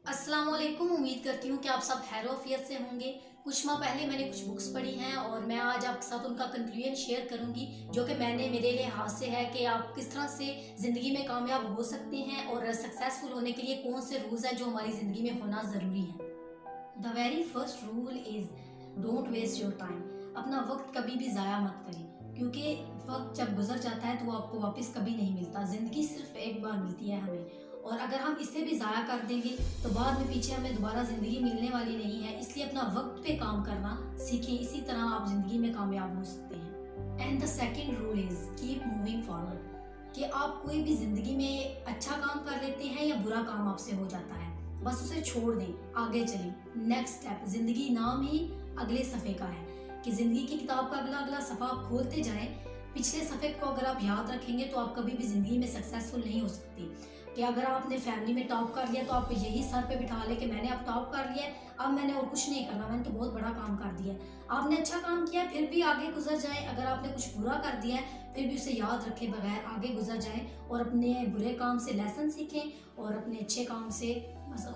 अस्सलाम वालेकुम। उम्मीद करती हूँ कि आप सब खैर वफियत से होंगे। कुछ माह पहले मैंने कुछ बुक्स पढ़ी हैं और मैं आज आपके साथ उनका कंक्लूजन शेयर करूंगी, जो कि मेरे लिए हाथ से है कि आप किस तरह से ज़िंदगी में कामयाब हो सकते हैं और सक्सेसफुल होने के लिए कौन से रूल्स हैं जो हमारी ज़िंदगी में होना ज़रूरी है। The very first rule is don't waste your time. अपना वक्त कभी भी ज़ाया मत करें, क्योंकि वक्त जब गुजर जाता है तो वो आपको वापस कभी नहीं मिलता। ज़िंदगी सिर्फ एक बार मिलती है हमें, और अगर हम इसे भी ज़ाया कर देंगे तो बाद में पीछे हमें दोबारा ज़िंदगी मिलने वाली नहीं है। इसलिए अपना वक्त पे काम करना सीखें, इसी तरह आप ज़िंदगी में कामयाब हो सकते हैं। And the second rule is keep moving forward. कि आप कोई भी ज़िंदगी में अच्छा काम कर लेते हैं या बुरा काम आपसे हो जाता है, बस उसे छोड़ दें, आगे चलें। नेक्स्ट स्टेप, ज़िंदगी नाम ही अगले सफ़े का है कि ज़िंदगी की किताब का अगला अगला सफ़ा आप खोलते जाएं। पिछले सफ़े को अगर आप याद रखेंगे तो आप कभी भी ज़िंदगी में सक्सेसफुल नहीं हो सकती। कि अगर आपने फैमिली में टॉप कर लिया तो आप यही सर पे बिठा ले कि मैंने अब टॉप कर लिया है, अब मैंने और कुछ नहीं करना, मैंने तो बहुत बड़ा काम कर दिया है। आपने अच्छा काम किया फिर भी आगे गुजर जाए, अगर आपने कुछ बुरा कर दिया है फिर भी उसे याद रखे बगैर आगे गुजर जाएं और अपने बुरे काम से लेसन सीखें और अपने अच्छे काम से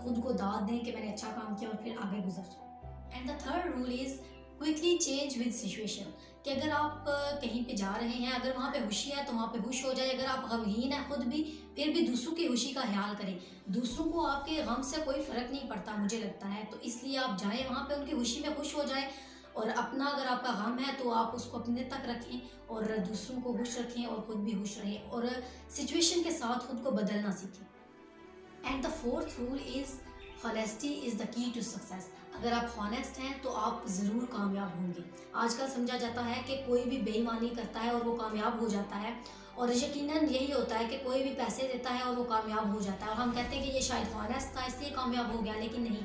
खुद को दाद दें कि मैंने अच्छा काम किया और फिर आगे गुजर जाएं। And the third rule is quickly change with situation. कि अगर आप कहीं पे जा रहे हैं, अगर वहाँ पे खुशी है तो वहाँ पे खुश हो जाए। अगर आप गमगीन है खुद भी, फिर भी दूसरों की खुशी का ख्याल करें। दूसरों को आपके गम से कोई फ़र्क नहीं पड़ता मुझे लगता है, तो इसलिए आप जाएं वहाँ पे उनकी खुशी में खुश हो जाएं। और अपना अगर आपका गम है तो आप उसको अपने तक रखें और दूसरों को खुश रखें और खुद भी खुश रहें और सिचुएशन के साथ खुद को बदलना सीखें। And the fourth rule is honesty is the key to success. अगर आप हॉनेस्ट हैं तो आप ज़रूर कामयाब होंगे। आजकल समझा जाता है कि कोई भी बेईमानी करता है और वो कामयाब हो जाता है, और यकीनन यही होता है कि कोई भी पैसे देता है और वो कामयाब हो जाता है, और हम कहते हैं कि ये शायद हॉनेस्ट था इसलिए कामयाब हो गया, लेकिन नहीं।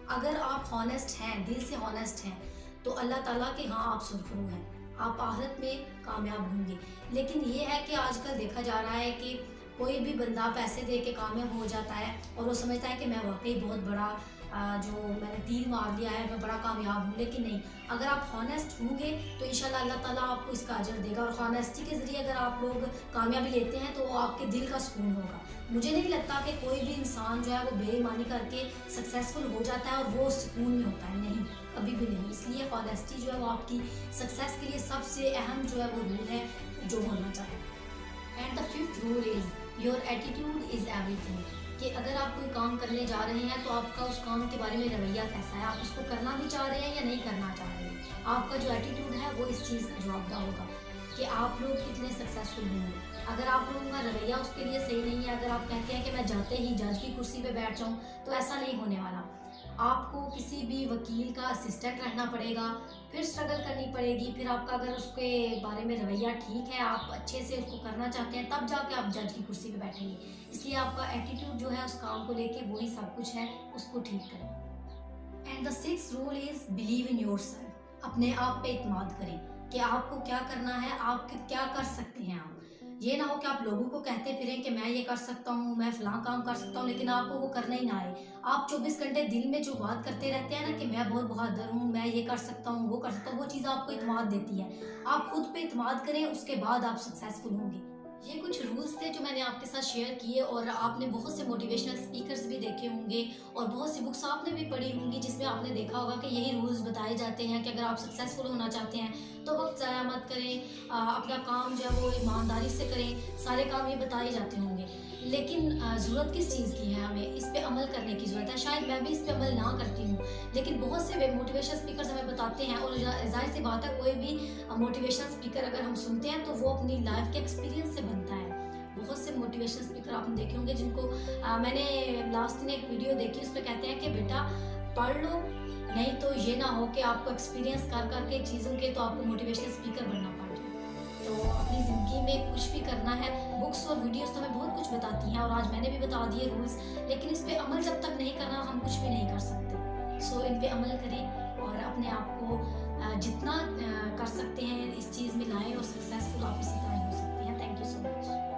अगर आप हॉनेस्ट हैं, दिल से हॉनेस्ट हैं, तो अल्लाह ताला के हाँ आप सुरखरू हैं, आप आखिरत में कामयाब होंगे। लेकिन ये है कि आजकल देखा जा रहा है कि कोई भी बंदा पैसे दे के कामयाब हो जाता है और वो समझता है कि मैं वाकई बहुत बड़ा जो मैंने तीर मार लिया है, मैं बड़ा कामयाब हूँ। लेकिन नहीं, अगर आप हॉनेस्ट होंगे तो इंशाल्लाह अल्लाह ताला आपको इसका अजर देगा। और हॉनेस्टी के ज़रिए अगर आप लोग कामयाबी लेते हैं तो वो आपके दिल का सुकून होगा। मुझे नहीं लगता कि कोई भी इंसान जो है वो बेईमानी करके सक्सेसफुल हो जाता है और वो सुकून में होता है, नहीं, कभी भी नहीं। इसलिए हॉनेस्टी जो है वो आपकी सक्सेस के लिए सबसे अहम जो है वो रूल है जो होना चाहिए। And the fifth rule is your attitude is everything. कि अगर आप कोई काम करने जा रहे हैं तो आपका उस काम के बारे में रवैया कैसा है, आप उसको करना भी चाह रहे हैं या नहीं करना चाह रहे हैं। आपका जो एटीट्यूड है वो इस चीज़ का जवाबदा होगा कि आप लोग कितने सक्सेसफुल होंगे। अगर आप लोगों का रवैया उसके लिए सही नहीं है, अगर आप कहते हैं कि मैं जाते ही जज की कुर्सी पे बैठ जाऊँ, तो ऐसा नहीं होने वाला। आपको किसी भी वकील का असिस्टेंट रहना पड़ेगा, फिर स्ट्रगल करनी पड़ेगी, फिर आपका अगर उसके बारे में रवैया ठीक है, आप अच्छे से उसको करना चाहते हैं, तब जाके आप जज की कुर्सी पे बैठेंगे। इसलिए आपका एटीट्यूड जो है उस काम को लेके वही सब कुछ है, उसको ठीक करें। And the sixth rule is believe in yourself. अपने आप पे इत्मीनाद करें कि आपको क्या करना है, आप क्या कर सकते हैं। आप ये ना हो कि आप लोगों को कहते फिरें कि मैं ये कर सकता हूँ, मैं फलां काम कर सकता हूँ, लेकिन आपको वो करना ही ना आए। आप 24 घंटे दिल में जो बात करते रहते हैं ना कि मैं बहुत बहादुर हूँ, मैं ये कर सकता हूँ, वो कर सकता हूँ, वो चीज़ आपको इत्मीनाद देती है। आप खुद पे इत्मीनाद करें, उसके बाद आप सक्सेसफुल होंगे। ये कुछ रूल्स थे जो मैंने आपके साथ शेयर किए, और आपने बहुत से मोटिवेशनल स्पीकर्स भी देखे होंगे और बहुत सी बुक्स आपने भी पढ़ी होंगी जिसमें आपने देखा होगा कि यही रूल्स बताए जाते हैं कि अगर आप सक्सेसफुल होना चाहते हैं तो वक्त ज़ाया मत करें, अपना काम जो है वो ईमानदारी से करें, सारे काम ये बताए जाते होंगे। लेकिन ज़रूरत किस चीज़ की है, हमें इस पे अमल करने की ज़रूरत है। शायद मैं भी इस पे अमल ना करती हूँ, लेकिन बहुत से मोटिवेशनल स्पीकर्स हमें बताते हैं, और जाहिर सी बात है कोई भी मोटिवेशनल स्पीकर अगर हम सुनते हैं तो वो अपनी लाइफ के एक्सपीरियंस से बनता है। बहुत से मोटिवेशनल स्पीकर आपने देखे होंगे जिनको मैंने लास्ट दिन एक वीडियो देखी, उस पर कहते हैं कि बेटा पढ़ लो, नहीं तो ये ना हो कि आपको एक्सपीरियंस कर करके चीज़ों के तो आपको मोटिवेशनल स्पीकर बनना पड़ जाए। तो अपनी ज़िंदगी में कुछ भी करना है, बुक्स और वीडियोस तो हमें बहुत कुछ बताती हैं, और आज मैंने भी बता दिए रूल्स, लेकिन इस पे अमल जब तक नहीं करना हम कुछ भी नहीं कर सकते। सो इन पे अमल करें और अपने आप को जितना कर सकते हैं इस चीज़ में लाएं, और सक्सेसफुल आप इसी तरह हो सकते हैं। Thank you so much.